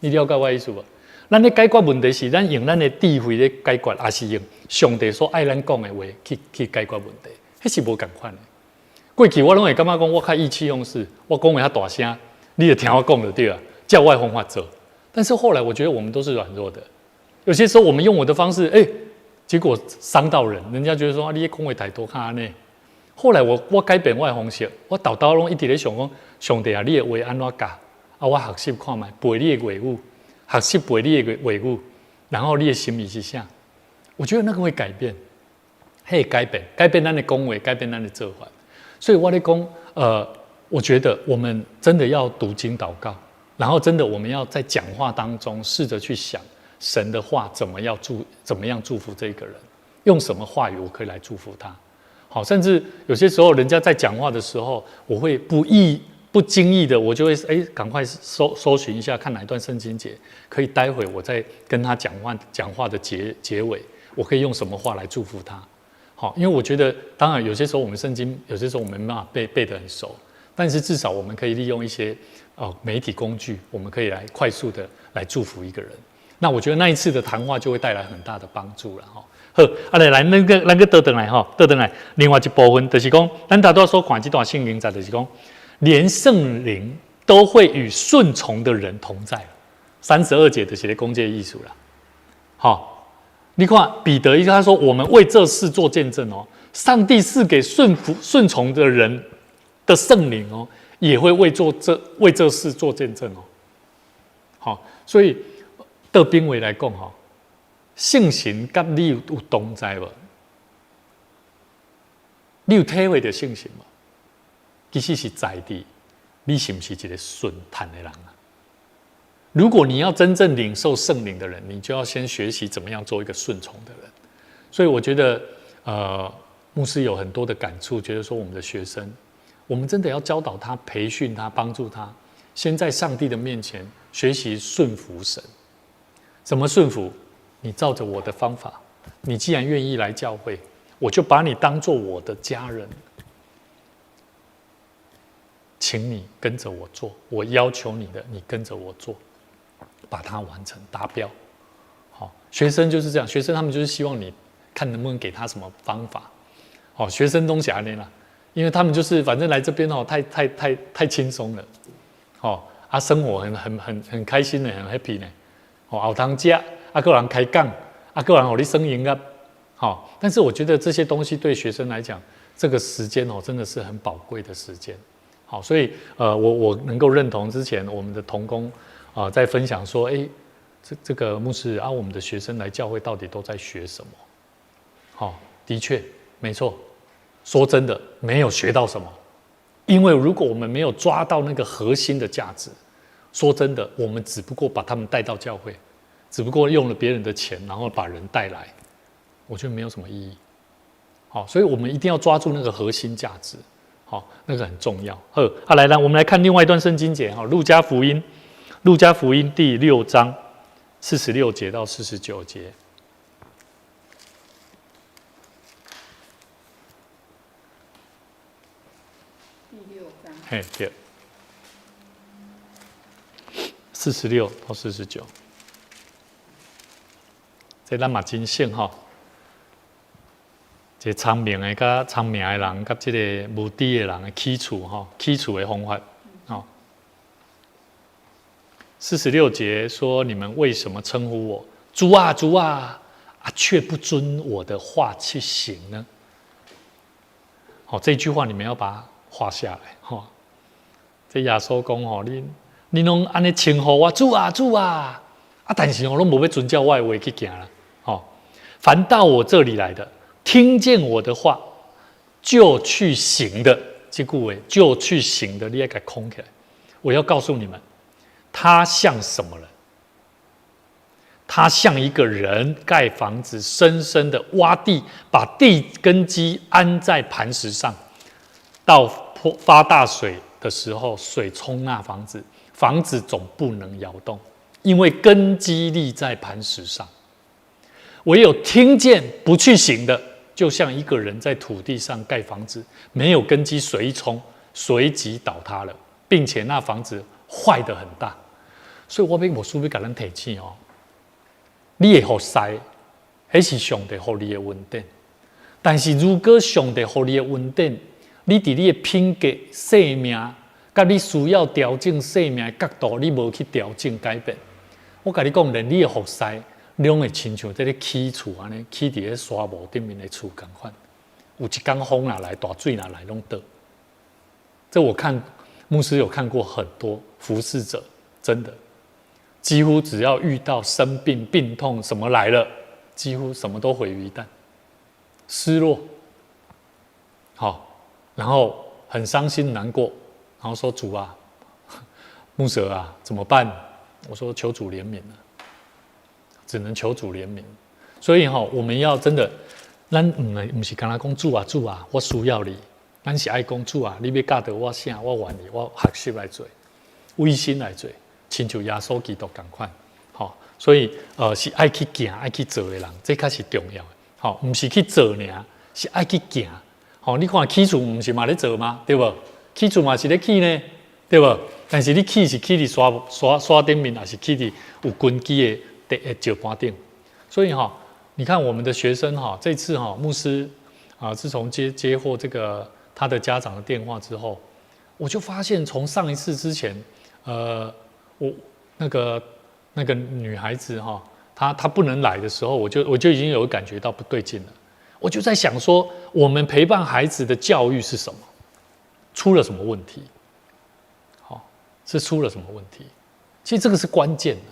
你了解我的意思无？咱咧解决问题是，咱用咱的智慧咧解决，还是用上帝所爱咱讲的话去解决问题？迄是无共款的。过去我拢会感觉讲，我较意气用事，我讲话较大声，你就听我讲就对了，照我的方法做。但是后来我觉得我们都是软弱的，有些时候我们用我的方式，结果伤到人，人家觉得说你讲话太多看安尼。后来我改变我的方式，我豆豆拢一直咧想讲，上帝啊，你的话安怎教？啊，我学习看卖，背你的话语，学习背你的话语，然后你的心意是啥？我觉得那个会改变，会改变咱的讲话，改变咱的做法。所以我咧讲，我觉得我们真的要读经祷告，然后真的我们要在讲话当中试着去想神的话怎么样祝福这个人，用什么话语我可以来祝福他。好，甚至有些时候人家在讲话的时候，我会不经意的，我就会赶快搜寻一下，看哪一段圣经节可以待会我再跟他讲话的结尾，我可以用什么话来祝福他。好，因为我觉得，当然有些时候我们圣经有些时候我们没办法背得很熟，但是至少我们可以利用一些媒体工具，我们可以来快速的来祝福一个人。那我觉得那一次的谈话就会带来很大的帮助了哈。好，来，那个倒转来哈，倒转来，另外一部分就是讲，咱大多所看这段圣经在就是讲，连圣灵都会与顺从的人同在。32节的写的公戒艺术啦。好，你看彼得他说，我们为这事做见证哦，上帝是给顺从的人的圣灵哦，也会为这事做见证哦。好，所以倒边位来讲哈。圣神跟你有同在无？你有体会到圣神无？其实是在地，你是不是一个顺坦的人啊？如果你要真正领受圣灵的人，你就要先学习怎么样做一个顺从的人。所以我觉得，牧师有很多的感触，觉得说我们的学生，我们真的要教导他、培训他、帮助他，先在上帝的面前学习顺服神。怎么顺服？你照着我的方法，你既然愿意来教会，我就把你当作我的家人，请你跟着我做，我要求你的，你跟着我做，把它完成达标。好，学生就是这样，学生他们就是希望你看能不能给他什么方法。好，学生东西安尼啦，因为他们就是反正来这边哦，太轻松了，好啊，生活很开心的，很 happy 呢，好，有通吃。个人开讲，个人让你生营啊，好。但是我觉得这些东西对学生来讲，这个时间哦，真的是很宝贵的时间。好，所以我能够认同之前我们的同工在分享说，这个牧师啊，我们的学生来教会到底都在学什么？好，的确没错。说真的，没有学到什么，因为如果我们没有抓到那个核心的价值，说真的，我们只不过把他们带到教会。只不过用了别人的钱，然后把人带来，我觉得没有什么意义。好，所以我们一定要抓住那个核心价值，好，那个很重要。来，我们来看另外一段圣经节，路加福音第6章46节到49节。第6章。嘿，对，46到49。这咱嘛真省吼，这聪明的甲聪明的人，甲这个无知的人的起厝的方法吼。46节说：“你们为什么称呼我主啊主啊却不遵我的话去行呢？”好，这句话你们要把它画下来。哈，这耶稣讲：“哦，你拢安尼称呼我主啊主啊但是我拢无要遵照我的话去行啦。哦，凡到我这里来的，听见我的话就去行的，这句话就去行的，你要给它空起来。我要告诉你们。”他像什么人？他像一个人盖房子，深深的挖地，把地根基安在磐石上。到发大水的时候，水冲那房子，房子总不能摇动，因为根基立在磐石上。唯有听见不去行的，就像一个人在土地上盖房子，没有根基，水一冲，随即倒塌了，并且那房子坏得很大。所以我要无需要甲咱提醒哦，你的服侍，那是上帝给你的恩典。但是如果上帝给你的恩典，你伫你的品格、生命，甲你需要调整生命的角度，你无去调整改变，我甲你讲，连你的服侍，拢会亲像在咧起厝安尼，起伫咧沙漠顶面的厝共款。有一天风哪来，大水哪来，拢倒。这我看牧师有看过很多服侍者，真的。几乎只要遇到生病、病痛什么来了，几乎什么都毁于一旦，失落，好，然后很伤心难过，然后说主啊，牧者啊，怎么办？我说求主怜悯了，只能求主怜悯。所以我们要真的，咱不是跟他讲主啊主啊，我需要你，咱是爱讲主啊，你要教导我啥，我愿意，我学习来做，微心来做。亲像耶稣基督同款，好，所以是爱去行、爱去做的人，这才是重要的。好，不是去做尔，是爱去行。好，你看起厝不是嘛咧做吗？对不？起厝嘛是咧起呢，对不？但是你起是起伫沙顶面，还是起伫有根基的石盘顶？所以你看我们的学生这次牧师自从接获这个他的家长的电话之后，我就发现从上一次之前，我那个女孩子她不能来的时候，我就已经有感觉到不对劲了。我就在想说，我们陪伴孩子的教育是什么？出了什么问题？是出了什么问题？其实这个是关键的，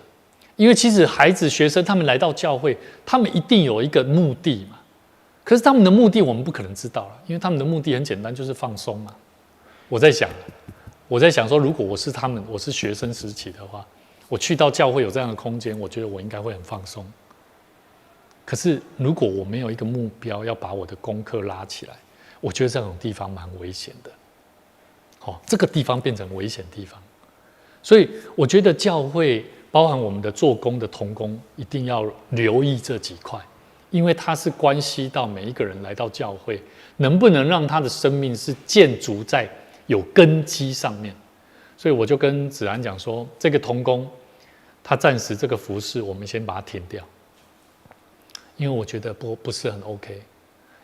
因为其实孩子、学生他们来到教会，他们一定有一个目的嘛。可是他们的目的我们不可能知道了，因为他们的目的很简单，就是放松嘛。我在想说，如果我是他们，我是学生时期的话，我去到教会有这样的空间，我觉得我应该会很放松。可是如果我没有一个目标，要把我的功课拉起来，我觉得这种地方蛮危险的。这个地方变成危险地方，所以我觉得教会包含我们的做工的同工，一定要留意这几块，因为它是关系到每一个人来到教会，能不能让他的生命是建筑在有根基上面。所以我就跟子安讲说，这个同工他暂时这个服事我们先把它停掉，因为我觉得不是很 OK。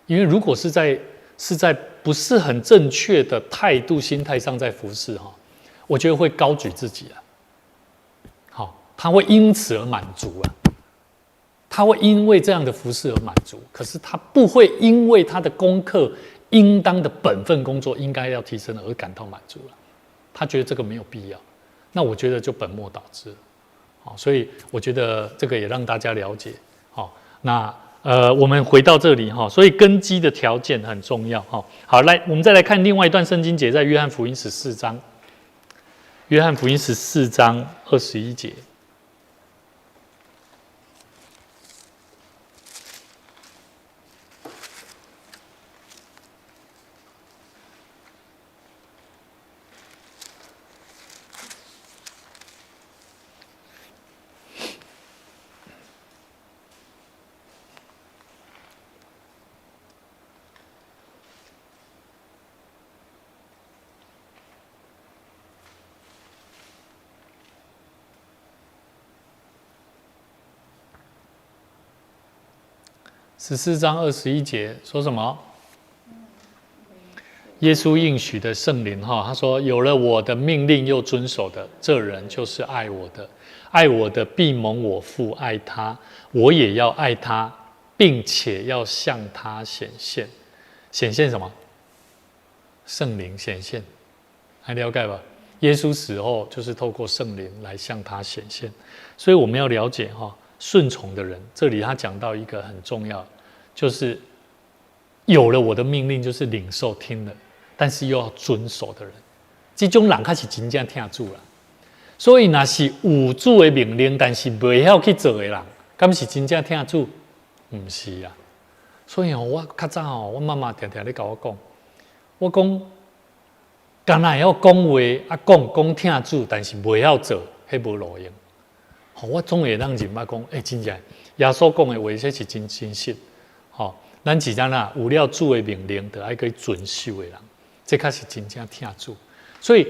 因为如果是在不是很正确的态度心态上在服事我觉得会高举自己他会因此而满足他会因为这样的服事而满足，可是他不会因为他的功课应当的本分工作应该要提升而感到满足了。他觉得这个没有必要，那我觉得就本末倒置了。所以我觉得这个也让大家了解。那我们回到这里所以根基的条件很重要好，来，我们再来看另外一段圣经节，在约翰福音14章，约翰福音14章21节。14章21节说什么？耶稣应许的圣灵哈，他说：“有了我的命令又遵守的，这人就是爱我的。爱我的必蒙我父爱他，我也要爱他，并且要向他显现。显现什么？圣灵显现，还了解吧？耶稣死后就是透过圣灵来向他显现。所以我们要了解哈，顺从的人，这里他讲到一个很重要，就是有了我的命令，就是领受听了。”但是又要遵守的人，这种人才是真正听主啦。所以，若是有主的命令，但是袂晓去做的人，敢是真正听主？不是啊。所以我较早我妈妈常常咧跟我讲，我讲，敢若会晓讲话讲听主，但是袂晓做，迄无路用。我总会让人捌讲，真正耶稣讲的话，这是真实。咱是怎啦？有了主的命令，就爱去遵守的人。这才是真正听主，所以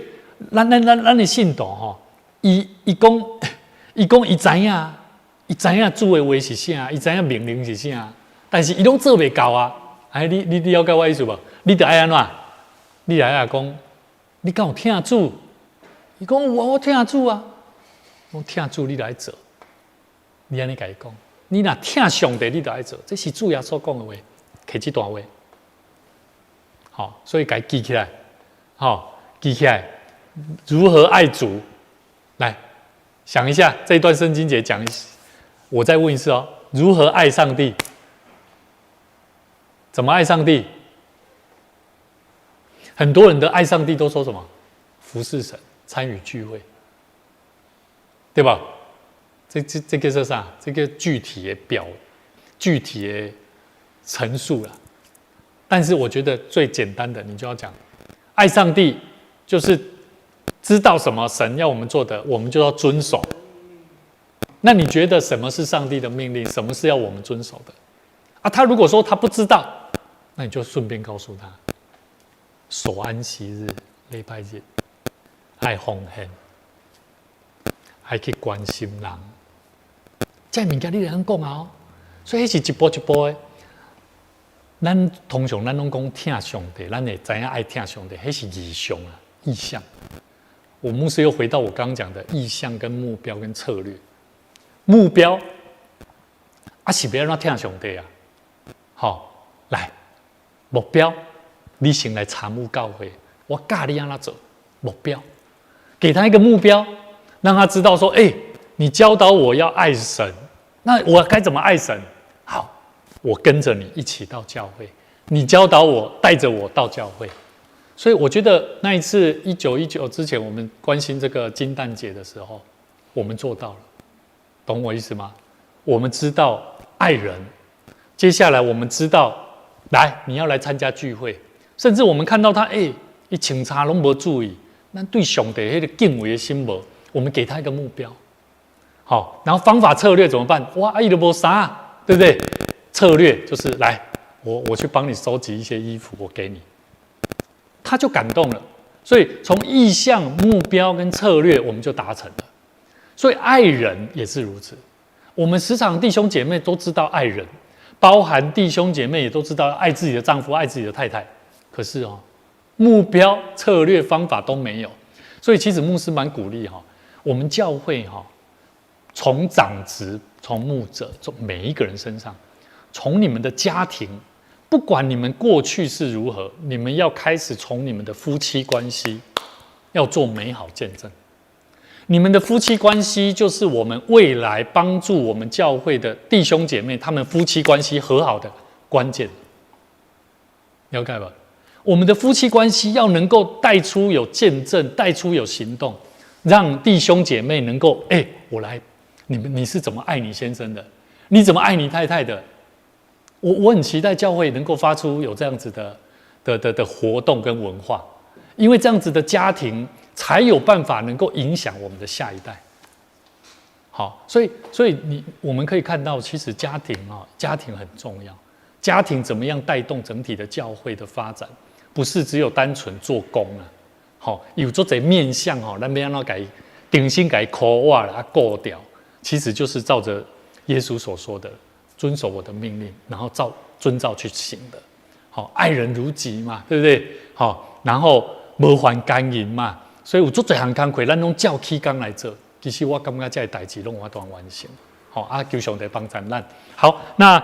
咱的信徒吼，伊讲伊知影主的话是啥，伊知影命令是啥，但是伊拢做袂到啊！你了解我意思无？你得爱安怎？你来啊讲，你敢有听主？伊讲我听主啊，我听主，你来做。你安尼甲伊讲，你若听上帝，你就爱做，这是主耶稣讲的话，摕这段话。好，所以该记起来，记起来，如何爱主？来想一下这一段圣经节讲一次，我再问一次哦，如何爱上帝？怎么爱上帝？很多人的爱上帝都说什么？服侍神，参与聚会，对吧？这个是啥？这个具体的具体的陈述啦。但是我觉得最简单的，你就要讲，爱上帝就是知道什么神要我们做的，我们就要遵守。那你觉得什么是上帝的命令？什么是要我们遵守的？啊，他如果说他不知道，那你就顺便告诉他，守安息日、礼拜日，爱奉献，爱去关心人，这物件你得讲啊，所以那是一步一步的。通常咱拢讲听上帝，咱会知影爱听上帝，迄是意向啊，意向。我牧师又回到我刚刚讲的意向、跟目标、跟策略。目标是要让听上帝啊。好，来目标，你先来参悟教会，我教你安怎做目标，给他一个目标，让他知道说，你教导我要爱神，那我该怎么爱神？好。我跟着你一起到教会，你教导我，带着我到教会。所以我觉得那一次1919之前，我们关心这个金蛋节的时候，我们做到了，懂我意思吗？我们知道爱人，接下来我们知道，来你要来参加聚会，甚至我们看到他，一警察都没注意，那对上帝那个敬畏的心无，我们给他一个目标，好，然后方法策略怎么办？哇，伊都没啥，对不对？策略就是来，我去帮你收集一些衣服，我给你，他就感动了。所以从意向、目标跟策略，我们就达成了。所以爱人也是如此。我们时常弟兄姐妹都知道爱人，包含弟兄姐妹也都知道爱自己的丈夫、爱自己的太太。可是目标、策略、方法都没有。所以其实牧师蛮鼓励我们教会从长职、从牧者、从每一个人身上。从你们的家庭，不管你们过去是如何，你们要开始从你们的夫妻关系要做美好见证。你们的夫妻关系就是我们未来帮助我们教会的弟兄姐妹，他们夫妻关系和好的关键。了解吧？我们的夫妻关系要能够带出有见证，带出有行动，让弟兄姐妹能够，我来，你是怎么爱你先生的？你怎么爱你太太的？我很期待教会能够发出有这样子的活动跟文化，因为这样子的家庭才有办法能够影响我们的下一代。好，所以我们可以看到，其实家庭很重要。家庭怎么样带动整体的教会的发展，不是只有单纯做工啊。好，有做这面向咱要怎改定心改抠哇啦过掉，其实就是照着耶稣所说的。遵守我的命令，然后遵照去行的，好，爱人如己嘛，对不对？好，然后无还甘银嘛，所以有足侪项工课，咱拢照起工来做。其实我感觉这些代志拢有法度完成。好啊，求上帝帮助咱。好，那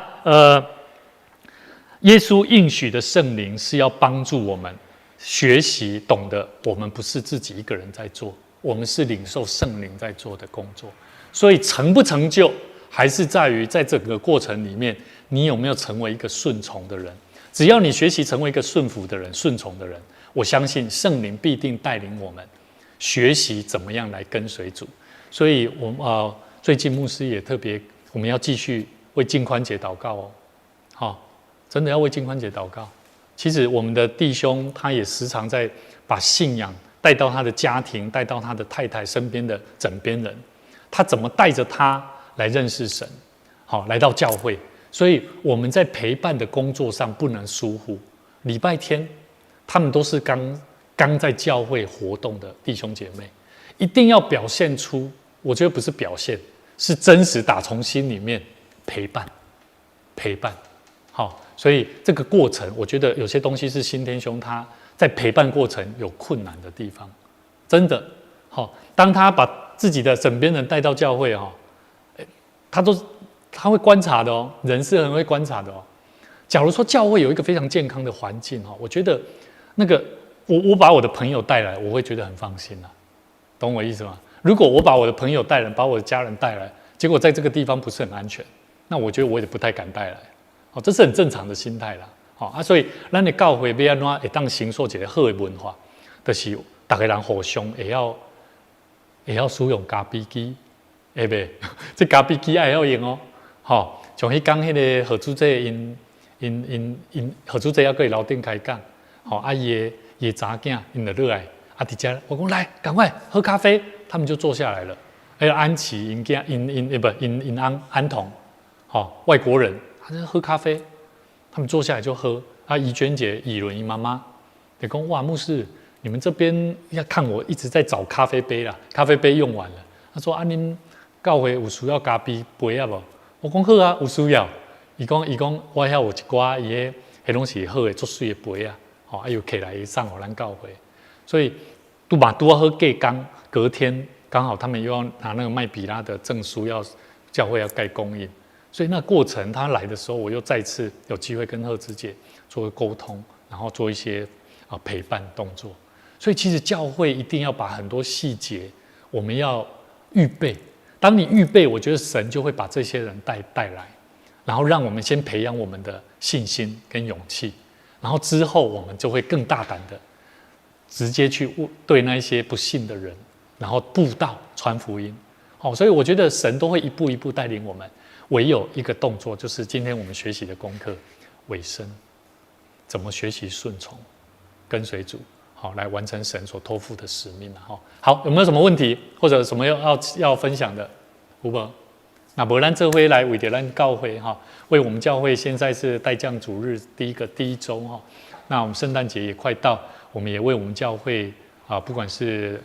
耶稣应许的圣灵是要帮助我们学习懂得，我们不是自己一个人在做，我们是领受圣灵在做的工作。所以成不成就，还是在于在整个过程里面，你有没有成为一个顺从的人。只要你学习成为一个顺服的人、顺从的人，我相信圣灵必定带领我们学习怎么样来跟随主。所以最近牧师也特别，我们要继续为净宽节祷告哦。好，真的要为净宽节祷告。其实我们的弟兄他也时常在把信仰带到他的家庭，带到他的太太身边的枕边人，他怎么带着他来认识神，好，来到教会。所以我们在陪伴的工作上不能疏忽。礼拜天他们都是刚在教会活动的弟兄姐妹，一定要表现出，我觉得不是表现，是真实打从心里面陪伴。好，所以这个过程，我觉得有些东西是新天兄他在陪伴过程有困难的地方，真的。好，当他把自己的枕边人带到教会他会观察的哦，人是很会观察的哦。假如说教会有一个非常健康的环境我觉得那个我把我的朋友带来，我会觉得很放心啦，懂我意思吗？如果我把我的朋友带来，把我的家人带来，结果在这个地方不是很安全，那我觉得我也不太敢带来。这是很正常的心态啦。所以咱的教会要安怎会当形塑一个好的文化，就是大家人互相会要使用咖啡机，会袂？这咖啡机也要用哦。像迄讲迄个何主席因何主席还搁楼顶开讲，伊的查囝因就落来，伫遮我讲来赶快喝咖啡，他们就坐下来了。还有安琪因安童，外国人。他就喝咖啡，他们坐下来就喝。怡娟姐、以伦、姨妈妈，就说：“哇，牧师，你们这边要看我一直在找咖啡杯啦，咖啡杯用完了。”他说：“恁教会有需要咖啡杯啊无？”我讲好啊，有需要。伊讲，我遐有一寡伊迄拢是好的、足水的杯啊，又起来送互咱教会。所以拄好好隔工，隔天刚好他们又要拿那个麦比拉的证书，要教会要盖供应。所以那过程他来的时候，我又再次有机会跟贺芝姐做沟通，然后做一些陪伴动作。所以其实教会一定要把很多细节我们要预备。当你预备，我觉得神就会把这些人带来，然后让我们先培养我们的信心跟勇气，然后之后我们就会更大胆的直接去对那些不信的人，然后布道传福音。所以我觉得神都会一步一步带领我们。唯有一个动作，就是今天我们学习的功课尾声，怎么学习顺从跟随主，来完成神所托付的使命。好，有没有什么问题或者什么要分享的？有无？那不然这回来为着咱教会为我们教会现在是代降主日第一周那我们圣诞节也快到，我们也为我们教会不管是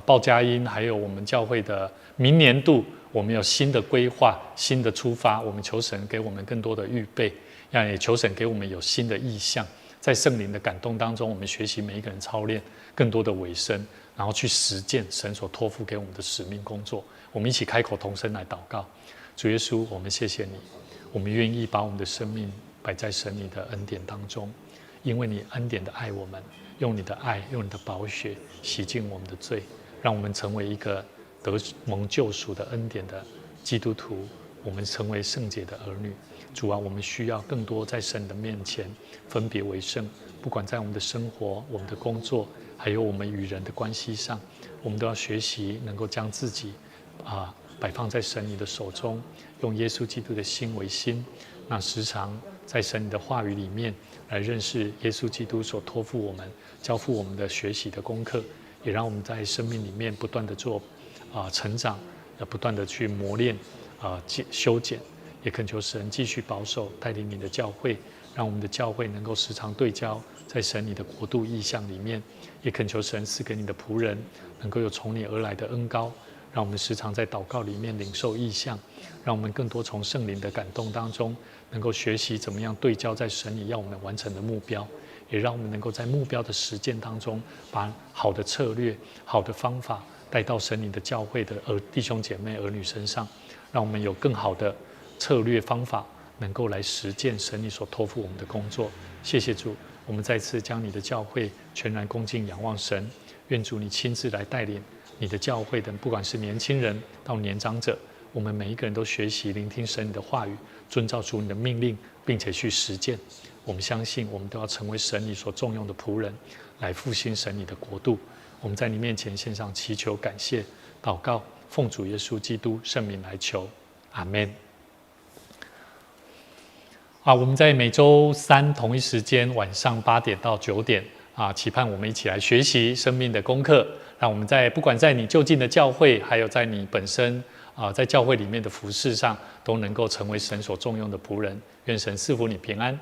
报佳音，还有我们教会的明年度。我们有新的规划、新的出发，我们求神给我们更多的预备，也求神给我们有新的意向，在圣灵的感动当中，我们学习每一个人操练更多的委身，然后去实践神所托付给我们的使命工作。我们一起开口同声来祷告。主耶稣，我们谢谢你，我们愿意把我们的生命摆在神你的恩典当中，因为你恩典的爱我们，用你的爱，用你的宝血洗净我们的罪，让我们成为一个得蒙救赎的恩典的基督徒，我们成为圣洁的儿女。主啊，我们需要更多在神的面前分别为圣，不管在我们的生活、我们的工作，还有我们与人的关系上，我们都要学习能够将自己摆放在神你的手中，用耶稣基督的心为心，那时常在神你的话语里面来认识耶稣基督所托付我们、交付我们的学习的功课，也让我们在生命里面不断的做成长，要不断的去磨练修剪，也恳求神继续保守带领你的教会，让我们的教会能够时常对焦在神你的国度意象里面，也恳求神赐给你的仆人能够有从你而来的恩膏，让我们时常在祷告里面领受异象，让我们更多从圣灵的感动当中，能够学习怎么样对焦在神里要我们完成的目标，也让我们能够在目标的实践当中，把好的策略、好的方法带到神灵的教会的弟兄姐妹、儿女身上，让我们有更好的策略方法，能够来实践神你所托付我们的工作。谢谢主，我们再次将你的教会全然恭敬仰望神，愿主你亲自来带领你的教会的，不管是年轻人到年长者，我们每一个人都学习聆听神你的话语，遵照主你的命令，并且去实践。我们相信，我们都要成为神你所重用的仆人，来复兴神你的国度。我们在你面前献上祈求、感谢、祷告，奉主耶稣基督圣名来求，阿们。我们在每周三同一时间晚上8点到9点期盼我们一起来学习生命的功课，让我们不管在你就近的教会，还有在你本身在教会里面的服事上，都能够成为神所重用的仆人。愿神赐福你平安。